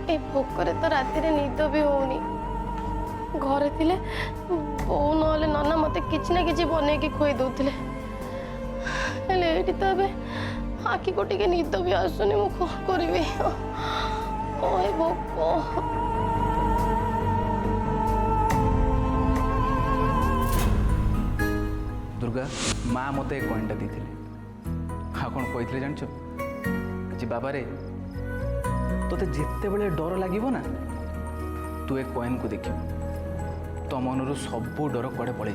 ए भोकरे तो राति निद भी होनी घरे थिले बो नले नना मते किछि ना किछि बने के खोई दउथिले हेले एठी तो बे आखि कोटी के निद भी आसुनी मु को करबे ओए भोको दुर्गा माँ मते कॉइनटा देथिले हा कोन कहिथिले जानछो कि बाबा रे तोते जेते बेले डर लागिवो ना तू ए कॉइन को देखियो तो मनरू सबू डर कुआडे पड़े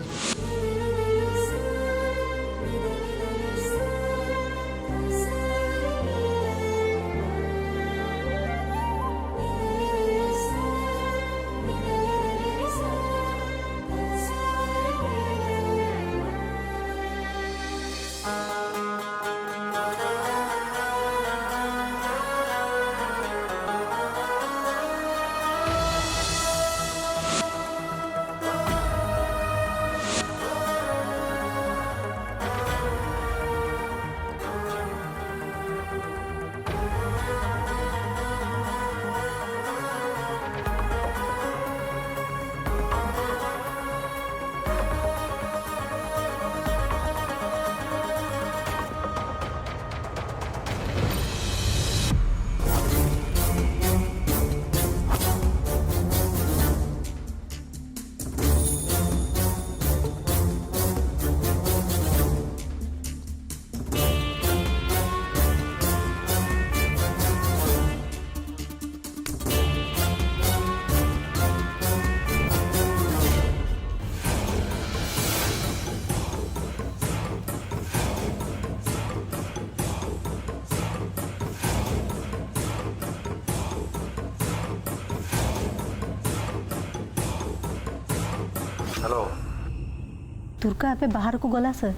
हेलो दुर्गा पे बाहर को गला सर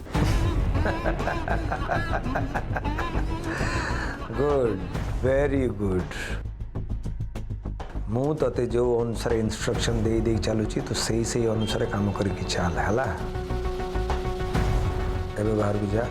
गुड वेरी गुड मु तते जो अनुसार इंस्ट्रक्शन दे दे चलुची तो सही अनुसार काम करके चल हला एबे बाहर को जा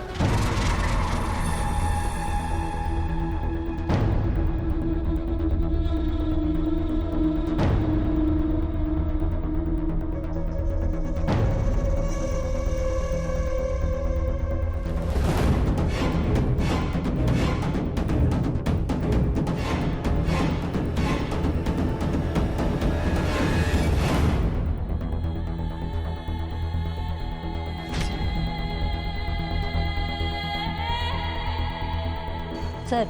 सर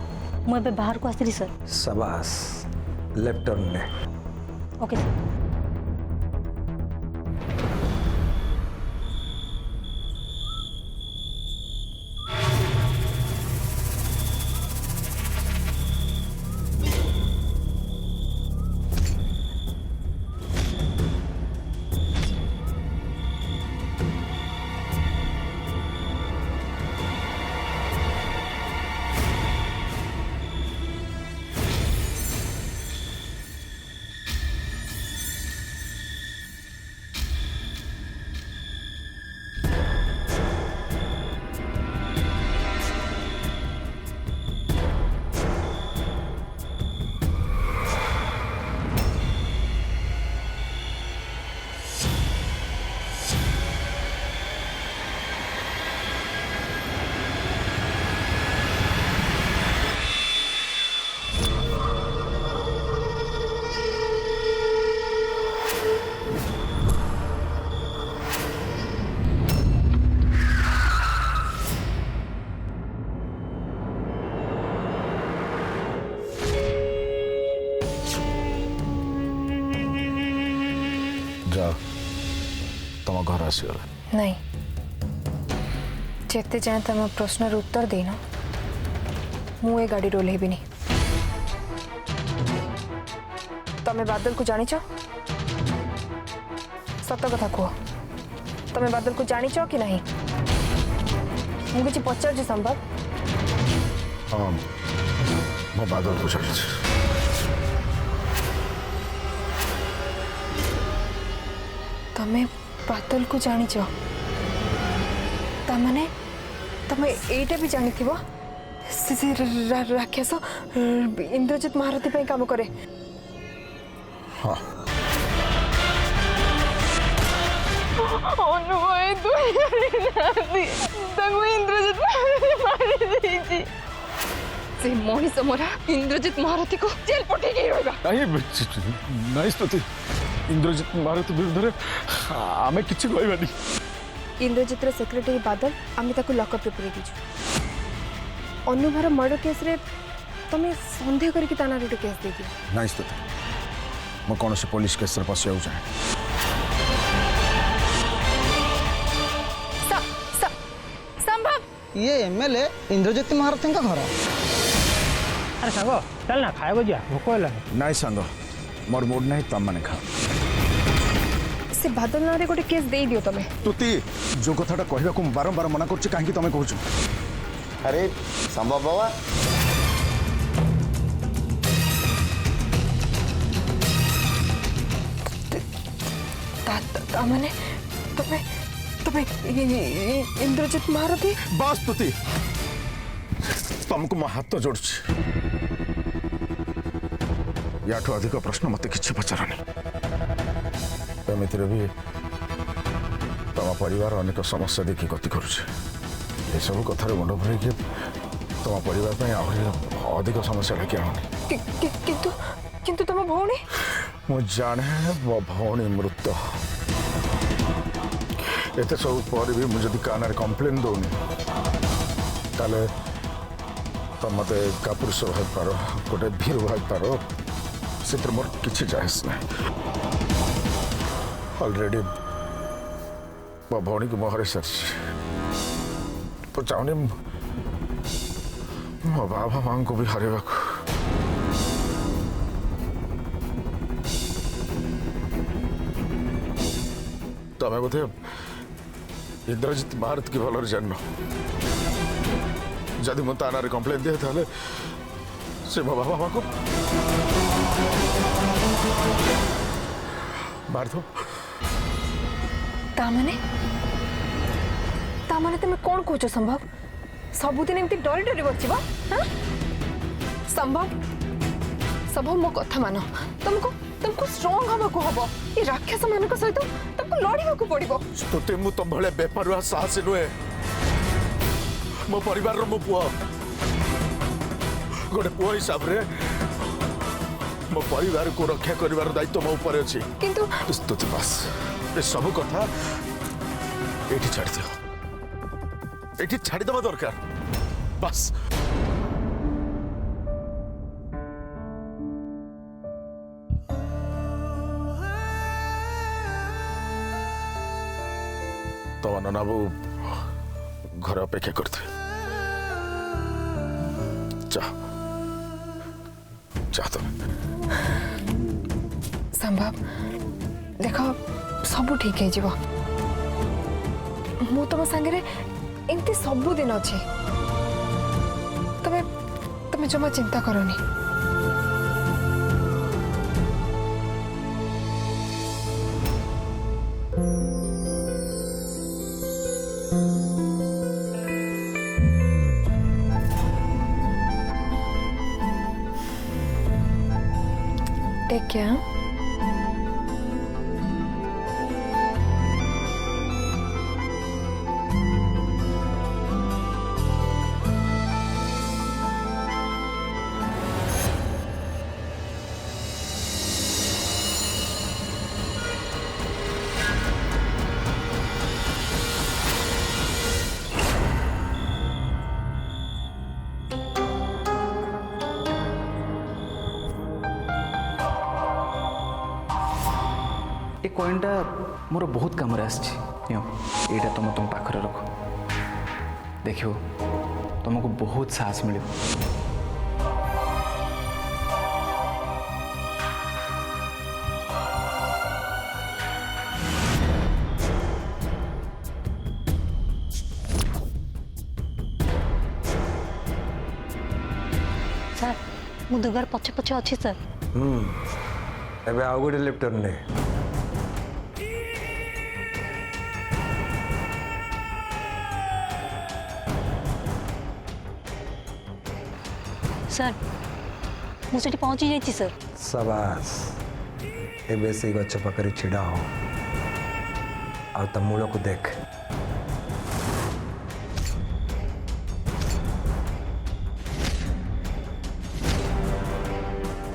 मुझे बाहर को आसली सर शाबाश लेफ्ट टर्न ने ओके सर जा तुम घर आसीगला नहीं जेते जाए तुम प्रश्नर उत्तर देना मु ए गाड़ी रोलेबी नहीं तमें बादल को जानी सत कथा कह तमें बादल को जानी कि नहीं मुझे पचार संभव हाँ मो बादल को जानी तमें बादल को जानी ताने तमें एटा भी जानी राक्षस इंद्रजित महारथी पे काम करे हाँ ଅନୁଭବ ଦୁନିଆରେ ତାଙ୍କୁ ଇନ୍ଦ୍ରଜିତ ମାରି ସେ ମଣିଷ ମରା ଇନ୍ଦ୍ରଜିତ ମହାରଥୀକୁ ଜେଲ ପଠେଇକି ରହିବା। ନାଇଁ ସ୍ତୁତି, ଇନ୍ଦ୍ରଜିତ ମହାରଥୀ ବିରୁଦ୍ଧରେ ଆମେ କିଛି କହିବାନି। ଇନ୍ଦ୍ରଜିତର ସେକ୍ରେଟାରୀ ବାଦଲ ଆମେ ତାକୁ ଲକଅପ୍ରେ ପୁରେଇ ଦେଇଛୁ। ଅନୁଭର ମର୍ଡର କେସ୍ରେ ତମେ ସନ୍ଦେହ କରିକି ତା ନାଁରେ ଗୋଟେ କେସ୍ ଦେଇଦିଅ। ନାଇଁ ସ୍ତୁତି, ମୁଁ କୌଣସି ପୋଲିସ କେସ୍ରେ ପଶିବାକୁ ଚାହେଁ। संभव ये एमएलए इंद्रज्योति महारथी का घर। अरे सांग चल ना खाया जा भोक है। नाଇଁ ସାଙ୍ଗ, ମୋର ମୁଡ୍ ନାହିଁ, ତମମାନେ ଖାଅ। से बादल नाँरे गोटे केस दे दियो तमे। ତୁତି, ଯୋଉ କଥାଟା କହିବାକୁ ମୁଁ ବାରମ୍ବାର ମନା କରୁଛି, କାହିଁକି ତମେ କହୁଛ? अरे संभव बाबा माने तमे तमे इंद्रजित महारथी ବାସ୍ ତୁତି, ତମକୁ ମୋ ହାତ ଯୋଡୁଛି। ୟାଠୁ ଅଧିକ ପ୍ରଶ୍ନ ମତେ କିଛି ପଚାରନି। ଏମିତିରେ ବି ତମ ପରିବାର ଅନେକ ସମସ୍ୟା ଦେଖି ଗତି କରୁଛି। ଏସବୁ କଥାରେ ମୁଣ୍ଡ ପୁରେଇକି ତମ ପରିବାର ପାଇଁ ଆହୁରି ଅଧିକ ସମସ୍ୟା ଡାକି ଆଣୁନି। किंतु किंतु तम भौणी ମୁଁ ଜାଣେ ମୋ ଭଉଣୀ ମୃତ। ଏତେ ସବୁ ପରେ ବି ମୁଁ ଯଦି କାନରେ କମ୍ପ୍ଲେନ୍ ଦଉନି, ତାହେଲେ ତମେ ମୋତେ କାପୁରୁଷ ଭାବିପାର, ଗୋଟେ ଭୀରୁ ଭାବିପାର, ସେଥିରେ ମୋର କିଛି ଯାଏସ୍ ନାହିଁ। ଅଲରେଡ଼ି ମୋ ଭଉଣୀକୁ ମୁଁ ହରାଇ ସାରିଛି। ମୁଁ ଚାହୁଁନି ମୋ ବାବା ମାଆଙ୍କୁ ବି ହରାଇବାକୁ। ତମେ ବୋଧେ ଇନ୍ଦ୍ରଜିତ ମହାରଥୀ କି ଭଲରେ ଜାଣିନ। ଯଦି ମୁଁ ତା ନାଁରେ କମ୍ପ୍ଲେନ୍ ଦିଏ, ତାହେଲେ ସେ ମୋ ବାବା ମାଆକୁ ମାରିଦେବ। तामाने तमे कौन कहछ संभव? सबुदिन एमती डरी डरी बचिबा? हां संभव संभव मो कथा मानो। तुमको तुमको स्ट्रांग हवा को हबो। ये राक्षस मानक सहित तुमको लड़िबा को पड़िबो। स्तुति, मु तुम भले बेपरुआ साहसी नुहे। मो परिवार रो मो पुआ, गोटे पुआ हिसाब रे मो परिवार को रक्षा करिवार दायित्व मो ऊपर अछि। किंतु स्तुति, बस ए सब कथा एठी छाड़ दियो, एठी छाड़ी दबा दरकार बस। तो ननाबू घर अपेक्षा करते। जा जा तुम। संभव देखो सब ठीक है जीव। मु तुम संगे एमती सबु दिन अच्छे। तमे तमे जमा चिंता करनी। Take care. ए कॉइनटा मोर बहुत काम आसटा तुम पाखरे रख। देखो तुमको बहुत साहस मिले। सर मु दुर्गार पछे पछे अच्छी सर। एबे आउ गोटे लेफ्ट टर्न ने सर मुझे पहुंची जाइए सर। शाबाश एबे से गछ पाखरे छिड़ा हो आ ता मूल को देख।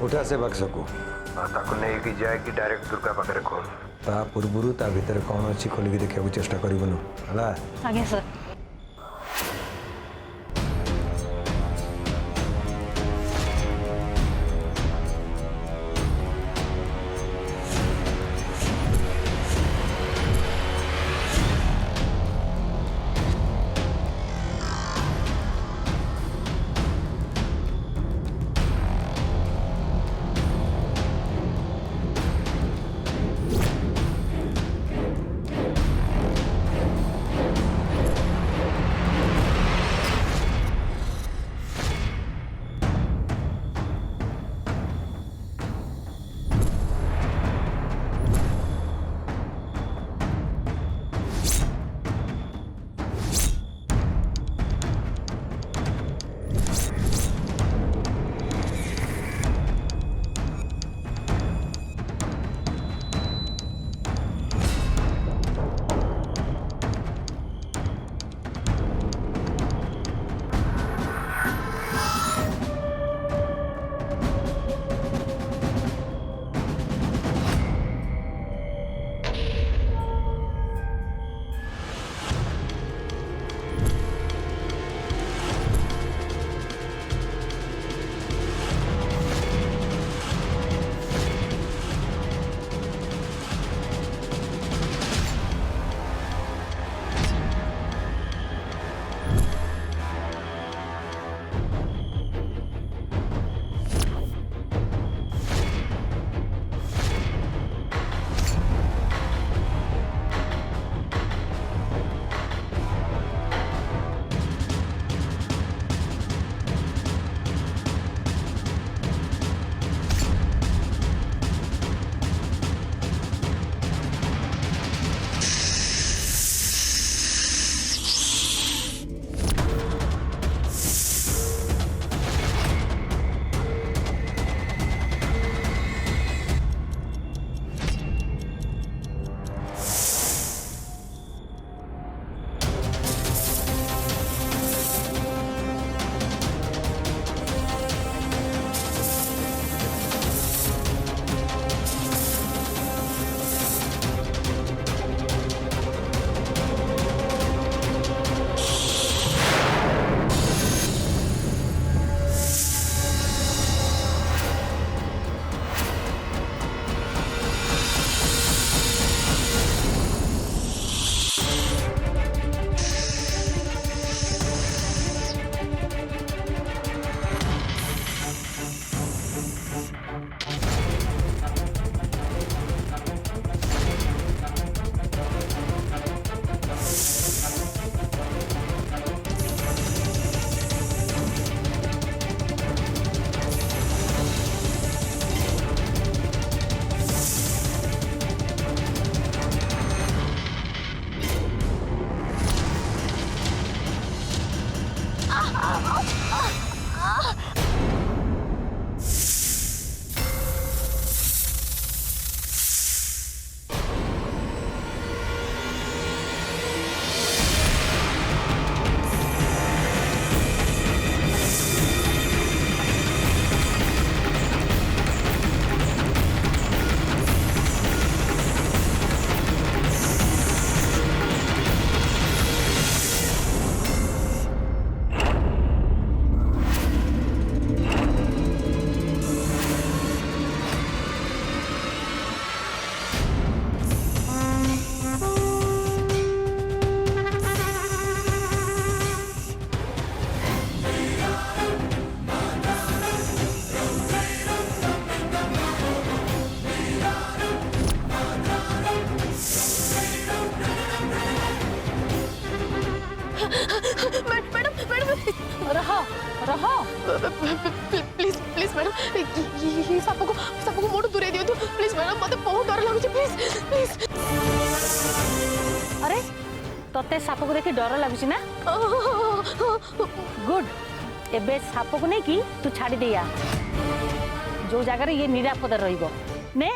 उठा से बक्स को ताको नहीं कि जाए कि डायरेक्ट दुर्गा पाखरे खोल ता पूर्वरु ता भीतर कौन अच्छी खोलिक देखा चेष्टा करूँ है। आज्ञा सर। प्लीज प्लीज मैडम ये सबको मोड़ दूर दियो प्लीज मैडम मते बहुत डर लागुଛି प्लीज प्लीज। अरे तोते साप को देखि डर लागुଛି ना? गुड एबे साप को नहीं कि तू छाड़ी दिया जो जगह ये निरापद रहिबो ने।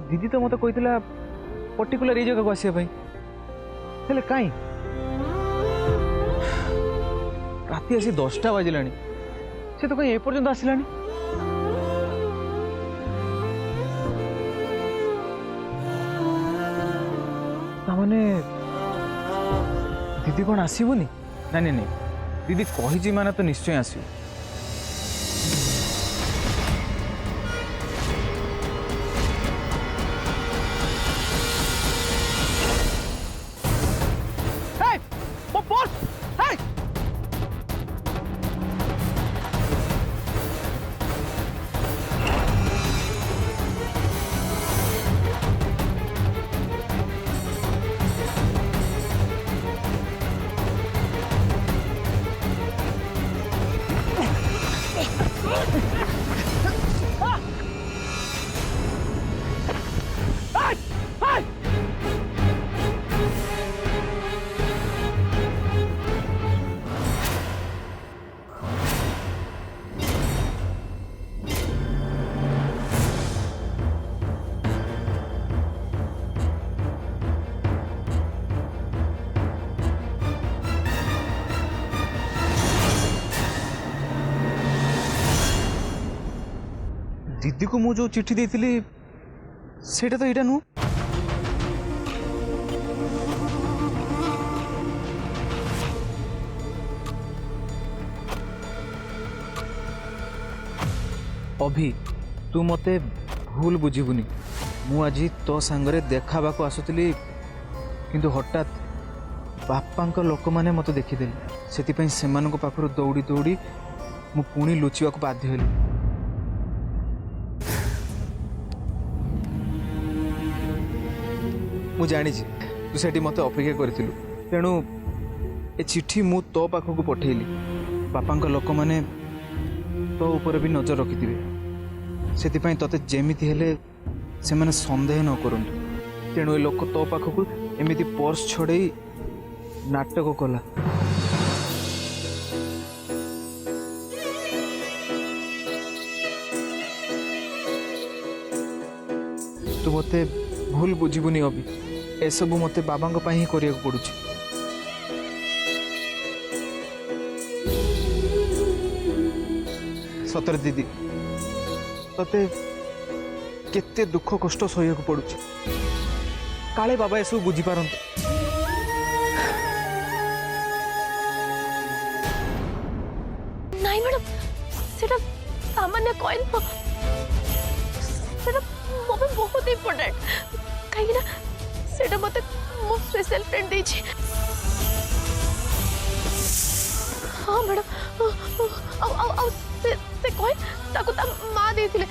दीदी तो मत कही पर्टिकुलर ये जगह को आसवाई हेले कहीं राति आसी 10टा बाजिला से तो कहीं एपर्यंत आसलानी ताने दीदी कौन आसबुनि ना नहीं दीदी कही माने तो निश्चय आसो दीदी को मु जो चिट्ठी देती सेटा तो यहाँ नु अभी तू मते भूल बुझीबुनी मु आज तो सांगरे देखाबा को आसुतली किंतु हठात बापांक लोक माने मते देखिदेले सेति पई सेमानक पाखरु दौड़ी दौड़ी मु पुणी लुचिबा को बाध्य हेली मु जानी तू सेठी मते अपेक्षा करिथिलु तेणु ए चिट्ठी मु तो पाखक पठेली बापांक लोक माने तो ऊपर भी नजर रखिथिबे सेति पई तते जेमिति हेले से माने संदेह न करंतु तेणु ए लोक तो पाखक एमिति पर्स छड़ेई नाटक कला तू मते भूल बुझीबुनी अभी ए सब मते बाबांक पाई ही करिया को पड़ुछि सतर दीदी तते केते दुख कष्ट सहिया को पड़ुछि काले बाबा ए सब बुझी पारंत नहीं मैडम सेटा सामान्य कॉइन सेटा मोबे बहुत इंपोर्टेंट कहीं ना सेटा मते मो स्पेशल फ्रेंड दे छी हां मैडम आ से कॉइन ताको ता मां देथिले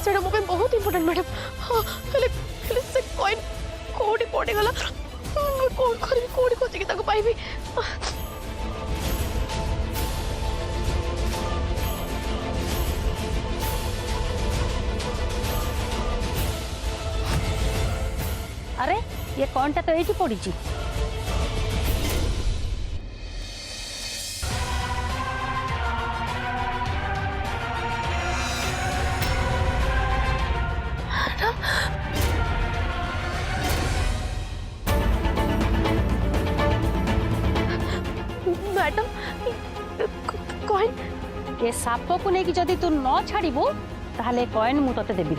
सेटा मोबे बहुत इंपोर्टेंट मैडम हां हेले से कॉइन कोडी पड़े गला कोड करी कोडी खोजी के ताको पाइबी अरे ये कौन टा तो ये पड़ी मैडम कॉइन ये साप को नहीं जदि तू न छाड़बू ताहले कॉइन मु तते देबी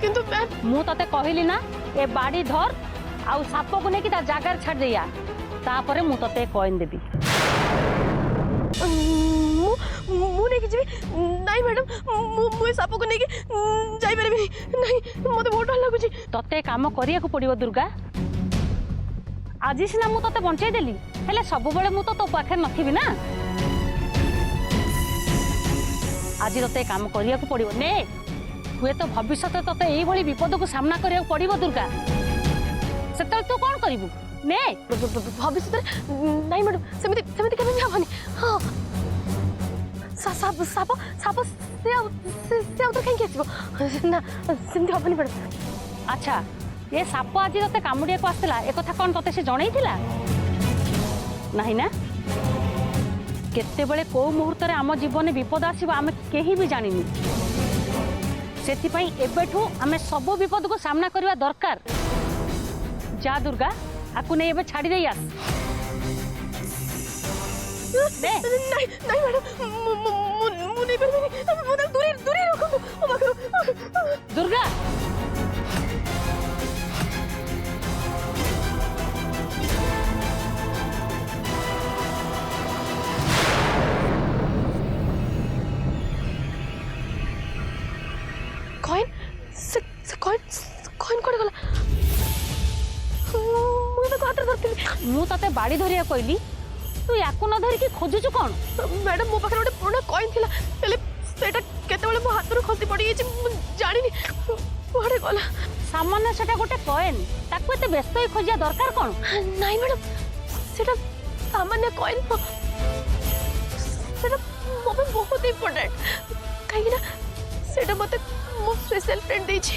किंतु मैम मु तते कहली ना ए बाड़ी धर आउ साप को नहीं ता जगार छाड़ दिया तापरे मु तते कॉइन देबी मु नहीं जीवी नहीं मैडम मु साप को नहीं जाई परबी नहीं मते बहुत डर लागुची तते काम करिया को पड़िबो दुर्गा आज सिना मु तते बंचाई देली हेले सब बेले मु तो पाखे नथिबी ना आज तते काम करिया को पड़िबो ने हुए तो भविष्य तते एई भली विपद को सामना करिया को पड़िबो दुर्गा सेतल तू कोन करिबू ने भविष्य नहीं मैडम सेमिति सेमिति केबे भी हबनी हां साप साप साप से उधर कहीं आसो ना सेमिति हबनी मैडम अच्छा ये साप आज तते कामुड़िया को आसला ए कथा कोन तते से जणैथिला नहीं ना केतेबेले को मुहूर्त आम जीवन में विपद आसो आम कहीं भी जानिनी से एबेठू आम सब विपद को सामना करवा दरकार। जा दुर्गा आपको नहीं एबे छाड़ी दे आस। दे। नहीं नहीं मैडम मु नहीं पारबेनी मु दूरी दूरी रखो दुर्गा कॉइन से कॉइन कॉइन कोड गला मु तो हाथ धरती मु तते बाड़ी धरिया कहली तू याकू न धरिकी खोजुचु कौन? मैडम मो पाखे गोटे पुराना कॉइन थिला हेले सेटा केतेबेले मो हाथरू खसी पड़ी गेछि मु जानिनी कोडे गला। सामान्य सेटा गोटे कॉइन ताकू एते व्यस्त होई खोजिया दरकार कौन? नहीं मैडम सेटा सामान्य कॉइन सेटा मो पे बहुत इंपोर्टेंट काहे ना सेटा मते मो स्पेशल फ्रेंड देछि